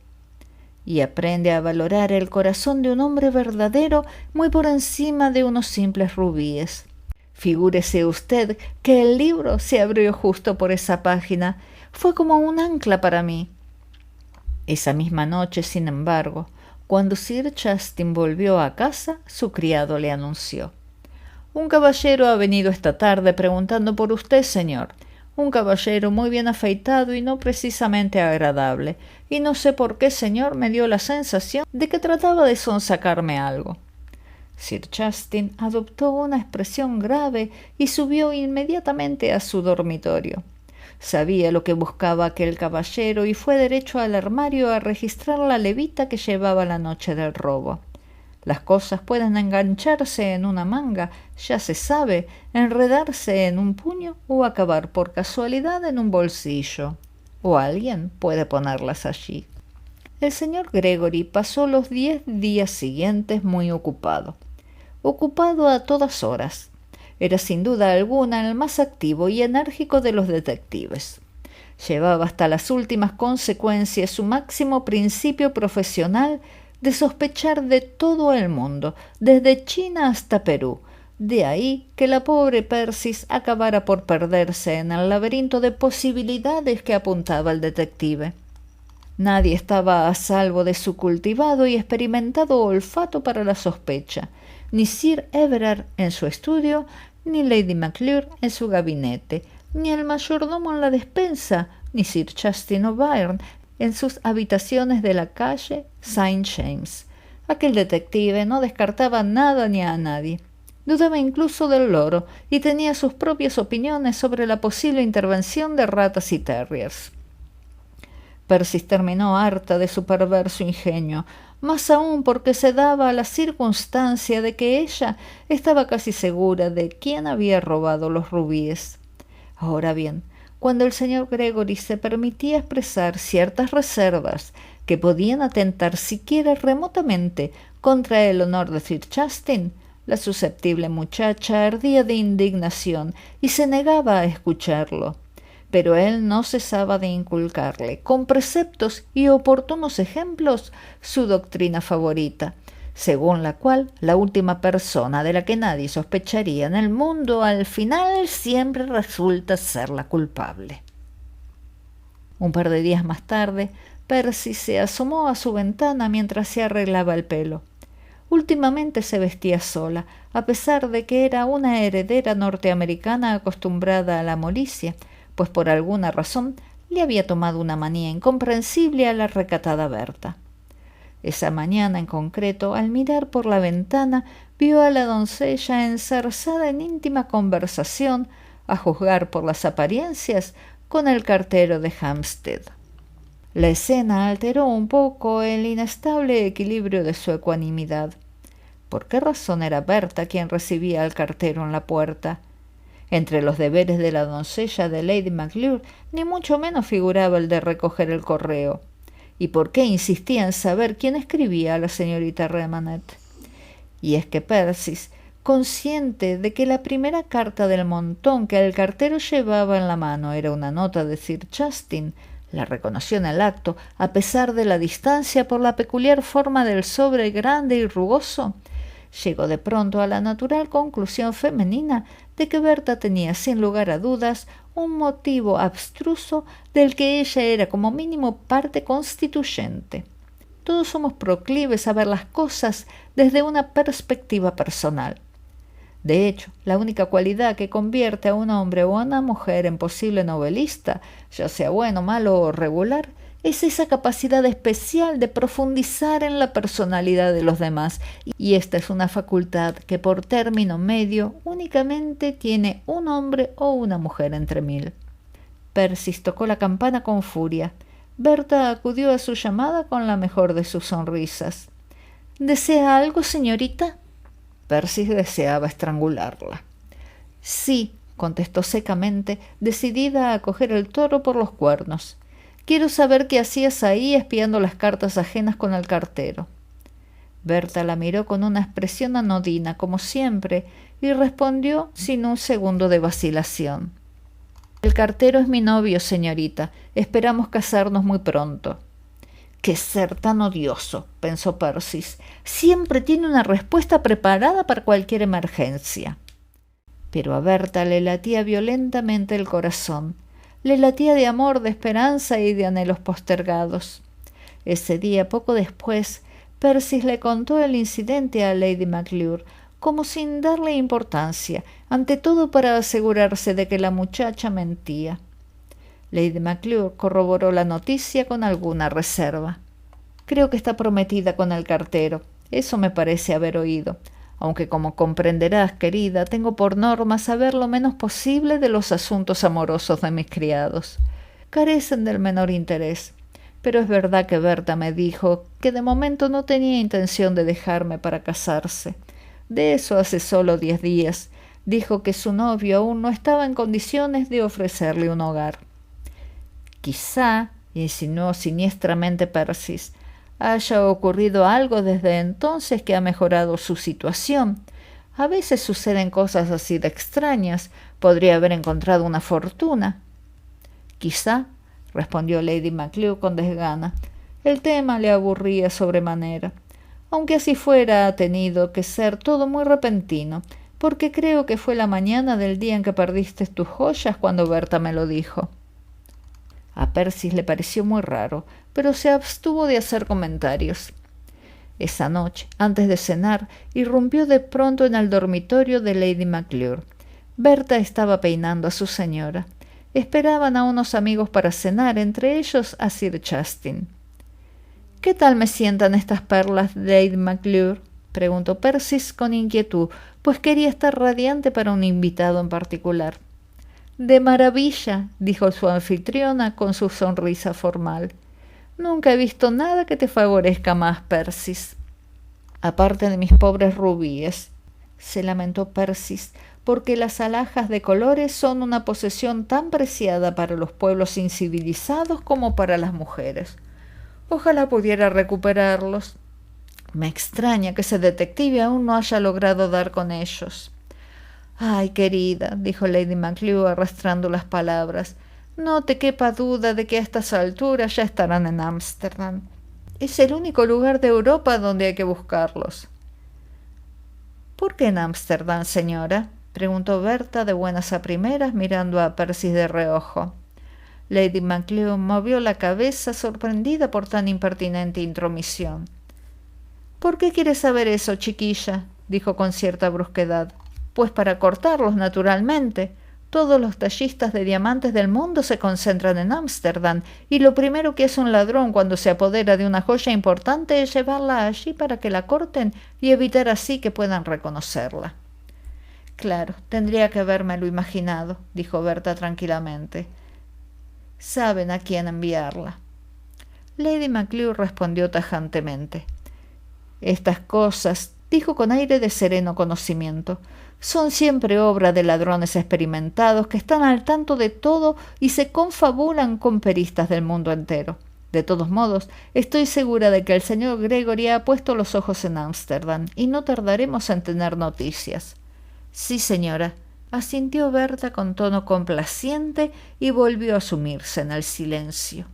Y aprende a valorar el corazón de un hombre verdadero muy por encima de unos simples rubíes. Figúrese usted que el libro se abrió justo por esa página. Fue como un ancla para mí. Esa misma noche, sin embargo, cuando Sir Justin volvió a casa, su criado le anunció: —Un caballero ha venido esta tarde preguntando por usted, señor. Un caballero muy bien afeitado y no precisamente agradable, y no sé por qué, señor, me dio la sensación de que trataba de sonsacarme algo. Sir Justin adoptó una expresión grave y subió inmediatamente a su dormitorio. Sabía lo que buscaba aquel caballero y fue derecho al armario a registrar la levita que llevaba la noche del robo. Las cosas pueden engancharse en una manga, ya se sabe, enredarse en un puño o acabar por casualidad en un bolsillo. O alguien puede ponerlas allí. El señor Gregory pasó los 10 días siguientes muy ocupado. Ocupado a todas horas. Era sin duda alguna el más activo y enérgico de los detectives. Llevaba hasta las últimas consecuencias su máximo principio profesional de sospechar de todo el mundo, desde China hasta Perú. De ahí que la pobre Persis acabara por perderse en el laberinto de posibilidades que apuntaba el detective. Nadie estaba a salvo de su cultivado y experimentado olfato para la sospecha, ni Sir Everard en su estudio, ni Lady Maclure en su gabinete, ni el mayordomo en la despensa, ni Sir Justin O'Byrne en sus habitaciones de la calle Saint James. Aquel detective no descartaba nada ni a nadie. Dudaba incluso del loro y tenía sus propias opiniones sobre la posible intervención de ratas y terriers. Percy terminó harta de su perverso ingenio, más aún porque se daba la circunstancia de que ella estaba casi segura de quién había robado los rubíes. Ahora bien, cuando el señor Gregory se permitía expresar ciertas reservas que podían atentar siquiera remotamente contra el honor de Sir Justin, la susceptible muchacha ardía de indignación y se negaba a escucharlo. Pero él no cesaba de inculcarle, con preceptos y oportunos ejemplos, su doctrina favorita, según la cual la última persona de la que nadie sospecharía en el mundo al final siempre resulta ser la culpable. Un par de días más tarde, Percy se asomó a su ventana mientras se arreglaba el pelo. Últimamente se vestía sola, a pesar de que era una heredera norteamericana acostumbrada a la molicie, pues por alguna razón le había tomado una manía incomprensible a la recatada Berta. Esa mañana en concreto, al mirar por la ventana, vio a la doncella enzarzada en íntima conversación, a juzgar por las apariencias, con el cartero de Hampstead. La escena alteró un poco el inestable equilibrio de su ecuanimidad. ¿Por qué razón era Berta quien recibía al cartero en la puerta? Entre los deberes de la doncella de Lady Maclure ni mucho menos figuraba el de recoger el correo. ¿Y por qué insistía en saber quién escribía a la señorita Remanet? Y es que Percy, consciente de que la primera carta del montón que el cartero llevaba en la mano era una nota de Sir Justin, la reconoció en el acto, a pesar de la distancia por la peculiar forma del sobre grande y rugoso. Llegó de pronto a la natural conclusión femenina de que Berta tenía sin lugar a dudas un motivo abstruso del que ella era como mínimo parte constituyente. Todos somos proclives a ver las cosas desde una perspectiva personal. De hecho, la única cualidad que convierte a un hombre o a una mujer en posible novelista, ya sea bueno, malo o regular, es esa capacidad especial de profundizar en la personalidad de los demás, y esta es una facultad que por término medio únicamente tiene un hombre o una mujer entre mil. Percy tocó la campana con furia. Berta acudió a su llamada con la mejor de sus sonrisas. ¿Desea algo, señorita? Percy deseaba estrangularla. Sí, contestó secamente, decidida a coger el toro por los cuernos. Quiero saber qué hacías ahí espiando las cartas ajenas con el cartero. Berta la miró con una expresión anodina, como siempre, y respondió sin un segundo de vacilación. El cartero es mi novio, señorita. Esperamos casarnos muy pronto. ¡Qué ser tan odioso!, pensó Percy. Siempre tiene una respuesta preparada para cualquier emergencia. Pero a Berta le latía violentamente el corazón. Le latía de amor, de esperanza y de anhelos postergados. Ese día, poco después, Percy le contó el incidente a Lady Maclure, como sin darle importancia, ante todo para asegurarse de que la muchacha mentía. Lady Maclure corroboró la noticia con alguna reserva. Creo que está prometida con el cartero. Eso me parece haber oído. Aunque, como comprenderás, querida, tengo por norma saber lo menos posible de los asuntos amorosos de mis criados. Carecen del menor interés. Pero es verdad que Berta me dijo que de momento no tenía intención de dejarme para casarse. De eso hace solo 10 días. Dijo que su novio aún no estaba en condiciones de ofrecerle un hogar. Quizá, insinuó siniestramente Percy, haya ocurrido algo desde entonces que ha mejorado su situación. A veces suceden cosas así de extrañas. Podría haber encontrado una fortuna. Quizá, respondió Lady Maclure con desgana. El tema le aburría sobremanera. Aunque así fuera, ha tenido que ser todo muy repentino, porque creo que fue la mañana del día en que perdiste tus joyas cuando Berta me lo dijo. A Percy le pareció muy raro, pero se abstuvo de hacer comentarios. Esa noche, antes de cenar, irrumpió de pronto en el dormitorio de Lady Maclure. Berta estaba peinando a su señora. esperaban a unos amigos para cenar, entre ellos a Sir Justin. «¿Qué tal me sientan estas perlas, Lady Maclure?», preguntó Percy con inquietud, pues quería estar radiante para un invitado en particular. «De maravilla», dijo su anfitriona con su sonrisa formal. «Nunca he visto nada que te favorezca más, Percy». «Aparte de mis pobres rubíes», se lamentó Percy, «porque las alhajas de colores son una posesión tan preciada para los pueblos incivilizados como para las mujeres. Ojalá pudiera recuperarlos. Me extraña que ese detective aún no haya logrado dar con ellos». «Ay, querida», dijo Lady Maclure arrastrando las palabras, «no te quepa duda de que a estas alturas ya estarán en Ámsterdam. Es el único lugar de Europa donde hay que buscarlos». «¿Por qué en Ámsterdam, señora?», preguntó Berta de buenas a primeras, mirando a Percy de reojo. Lady Maclure movió la cabeza, sorprendida por tan impertinente intromisión. «¿Por qué quieres saber eso, chiquilla?», dijo con cierta brusquedad. «Pues para cortarlos, naturalmente. Todos los tallistas de diamantes del mundo se concentran en Ámsterdam, y lo primero que hace un ladrón cuando se apodera de una joya importante es llevarla allí para que la corten y evitar así que puedan reconocerla». «Claro, tendría que habérmelo imaginado», dijo Berta tranquilamente. «Saben a quién enviarla». Lady Maclure respondió tajantemente. «Estas cosas», dijo con aire de sereno conocimiento, «son siempre obra de ladrones experimentados que están al tanto de todo y se confabulan con peristas del mundo entero. De todos modos, estoy segura de que el señor Gregory ha puesto los ojos en Ámsterdam y no tardaremos en tener noticias». «Sí, señora», asintió Berta con tono complaciente y volvió a sumirse en el silencio.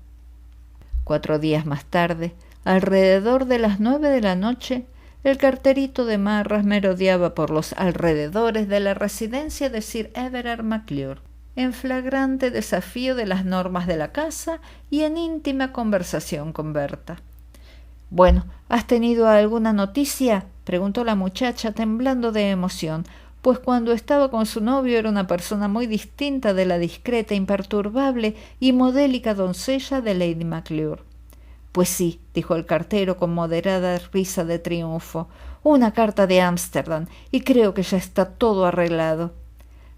4 días más tarde, alrededor de las 9 de la noche, el carterito de Marras merodeaba por los alrededores de la residencia de Sir Everard Maclure, en flagrante desafío de las normas de la casa y en íntima conversación con Berta. «Bueno, ¿has tenido alguna noticia?», preguntó la muchacha, temblando de emoción, pues cuando estaba con su novio era una persona muy distinta de la discreta, imperturbable y modélica doncella de Lady Maclure. «Pues sí», dijo el cartero con moderada risa de triunfo, «una carta de Ámsterdam, y creo que ya está todo arreglado».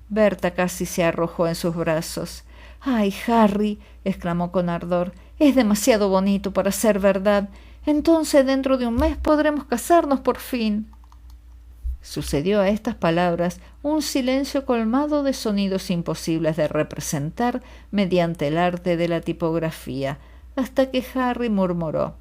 Berta casi se arrojó en sus brazos. «¡Ay, Harry!», exclamó con ardor, «es demasiado bonito para ser verdad. Entonces dentro de un mes podremos casarnos por fin». Sucedió a estas palabras un silencio colmado de sonidos imposibles de representar mediante el arte de la tipografía, hasta que Harry murmuró: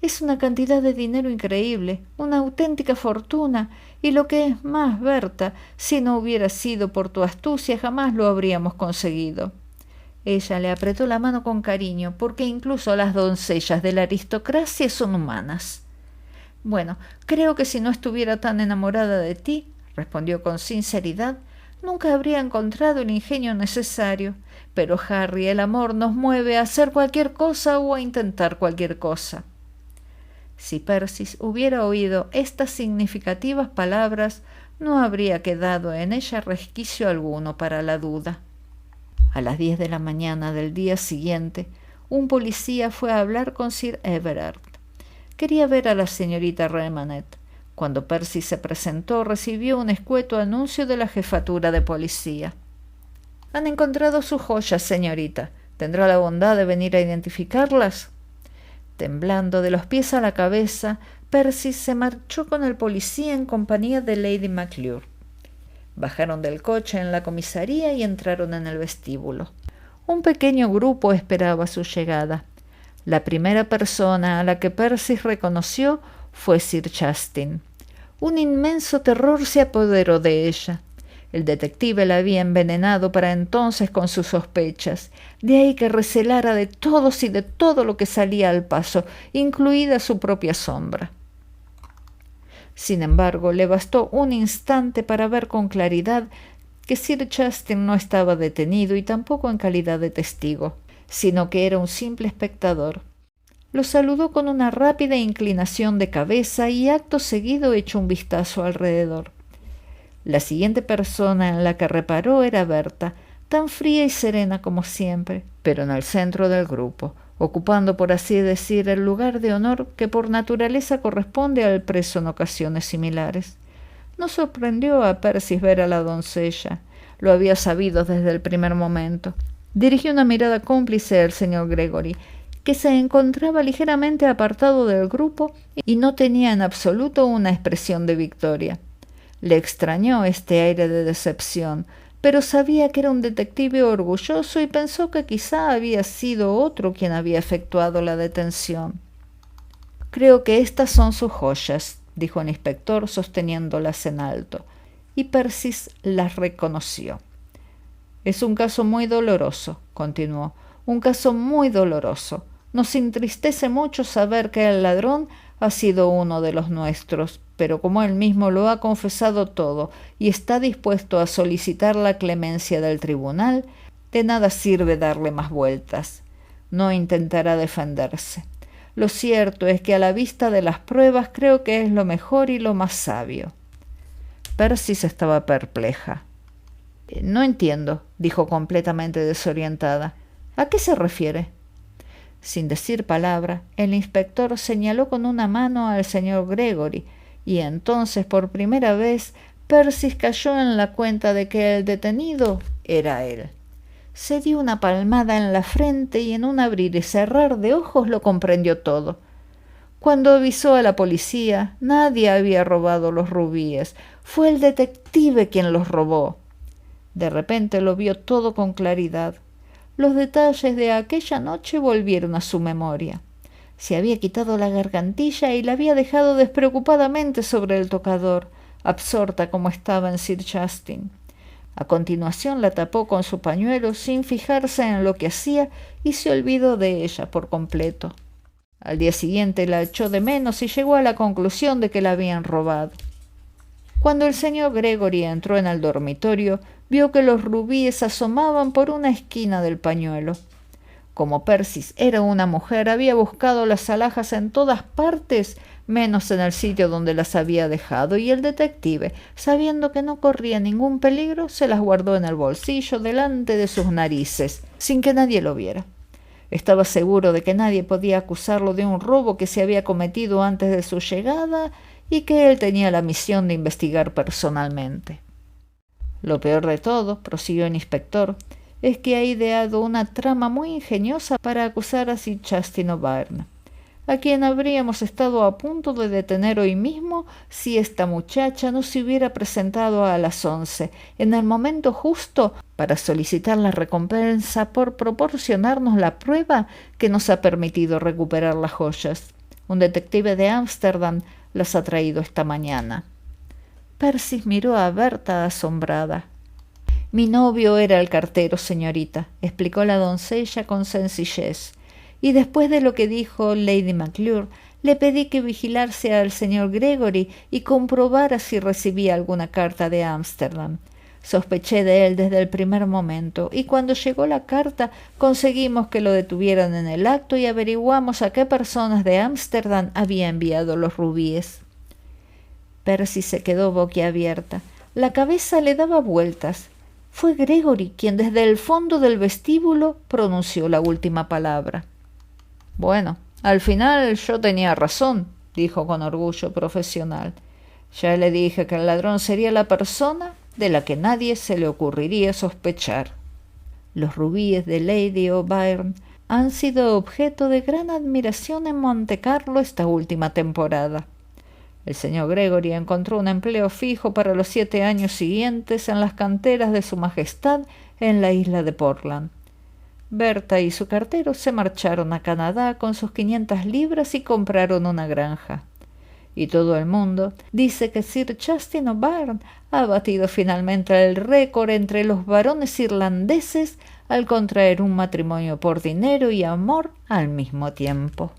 «Es una cantidad de dinero increíble, una auténtica fortuna, y lo que es más, Berta, si no hubiera sido por tu astucia jamás lo habríamos conseguido». Ella le apretó la mano con cariño, porque incluso las doncellas de la aristocracia son humanas. «Bueno, creo que si no estuviera tan enamorada de ti», respondió con sinceridad, «nunca habría encontrado el ingenio necesario. Pero, Harry, el amor nos mueve a hacer cualquier cosa o a intentar cualquier cosa». Si Percy hubiera oído estas significativas palabras, no habría quedado en ella resquicio alguno para la duda. A las 10 de la mañana del día siguiente, un policía fue a hablar con Sir Everard. Quería ver a la señorita Remanet. Cuando Percy se presentó, recibió un escueto anuncio de la jefatura de policía. «Han encontrado sus joyas, señorita. ¿Tendrá la bondad de venir a identificarlas?». Temblando de los pies a la cabeza, Percy se marchó con el policía en compañía de Lady Maclure. Bajaron del coche en la comisaría y entraron en el vestíbulo. Un pequeño grupo esperaba su llegada. La primera persona a la que Percy reconoció fue Sir Justin. Un inmenso terror se apoderó de ella. El detective la había envenenado para entonces con sus sospechas, de ahí que recelara de todos y de todo lo que salía al paso, incluida su propia sombra. Sin embargo, le bastó un instante para ver con claridad que Sir Justin no estaba detenido y tampoco en calidad de testigo, sino que era un simple espectador. Lo saludó con una rápida inclinación de cabeza y acto seguido echó un vistazo alrededor. La siguiente persona en la que reparó era Berta, tan fría y serena como siempre, pero en el centro del grupo, ocupando, por así decir, el lugar de honor que por naturaleza corresponde al preso en ocasiones similares. No sorprendió a Percy ver a la doncella. Lo había sabido desde el primer momento. Dirigió una mirada cómplice al señor Gregory, que se encontraba ligeramente apartado del grupo y no tenía en absoluto una expresión de victoria. Le extrañó este aire de decepción, pero sabía que era un detective orgulloso y pensó que quizá había sido otro quien había efectuado la detención. «Creo que estas son sus joyas», dijo el inspector sosteniéndolas en alto, y Percy las reconoció. «Es un caso muy doloroso», continuó, «un caso muy doloroso. Nos entristece mucho saber que el ladrón ha sido uno de los nuestros, pero como él mismo lo ha confesado todo y está dispuesto a solicitar la clemencia del tribunal, de nada sirve darle más vueltas. No intentará defenderse. Lo cierto es que a la vista de las pruebas creo que es lo mejor y lo más sabio». Percy estaba perpleja. «No entiendo», dijo completamente desorientada. «¿A qué se refiere?» Sin decir palabra, el inspector señaló con una mano al señor Gregory, y entonces por primera vez Percy cayó en la cuenta de que el detenido era él. Se dio una palmada en la frente y en un abrir y cerrar de ojos lo comprendió todo. Cuando avisó a la policía, nadie había robado los rubíes. Fue el detective quien los robó. De repente lo vio todo con claridad. Los detalles de aquella noche volvieron a su memoria. Se había quitado la gargantilla y la había dejado despreocupadamente sobre el tocador, absorta como estaba en Sir Justin. A continuación la tapó con su pañuelo sin fijarse en lo que hacía y se olvidó de ella por completo. Al día siguiente la echó de menos y llegó a la conclusión de que la habían robado. Cuando el señor Gregory entró en el dormitorio, vio que los rubíes asomaban por una esquina del pañuelo. Como Percy era una mujer, había buscado las alhajas en todas partes, menos en el sitio donde las había dejado, y el detective, sabiendo que no corría ningún peligro, se las guardó en el bolsillo delante de sus narices, sin que nadie lo viera. Estaba seguro de que nadie podía acusarlo de un robo que se había cometido antes de su llegada y que él tenía la misión de investigar personalmente. Lo peor de todo, prosiguió el inspector, es que ha ideado una trama muy ingeniosa para acusar a Sir Justin O'Byrne, a quien habríamos estado a punto de detener hoy mismo si esta muchacha no se hubiera presentado a las 11, en el momento justo para solicitar la recompensa por proporcionarnos la prueba que nos ha permitido recuperar las joyas. Un detective de Ámsterdam las ha traído esta mañana. Percy miró a Berta asombrada. «Mi novio era el cartero, señorita», explicó la doncella con sencillez, «y después de lo que dijo Lady Maclure, le pedí que vigilase al señor Gregory y comprobara si recibía alguna carta de Ámsterdam. Sospeché de él desde el primer momento, y cuando llegó la carta conseguimos que lo detuvieran en el acto y averiguamos a qué personas de Ámsterdam había enviado los rubíes». Percy se quedó boquiabierta. La cabeza le daba vueltas. Fue Gregory quien desde el fondo del vestíbulo pronunció la última palabra. «Bueno, al final yo tenía razón», dijo con orgullo profesional. «Ya le dije que el ladrón sería la persona de la que nadie se le ocurriría sospechar». Los rubíes de Lady O'Byrne han sido objeto de gran admiración en Montecarlo esta última temporada. El señor Gregory encontró un empleo fijo para los 7 años siguientes en las canteras de Su Majestad en la isla de Portland. Berta y su cartero se marcharon a Canadá con sus 500 libras y compraron una granja. Y todo el mundo dice que Sir Justin O'Byrne ha batido finalmente el récord entre los varones irlandeses al contraer un matrimonio por dinero y amor al mismo tiempo.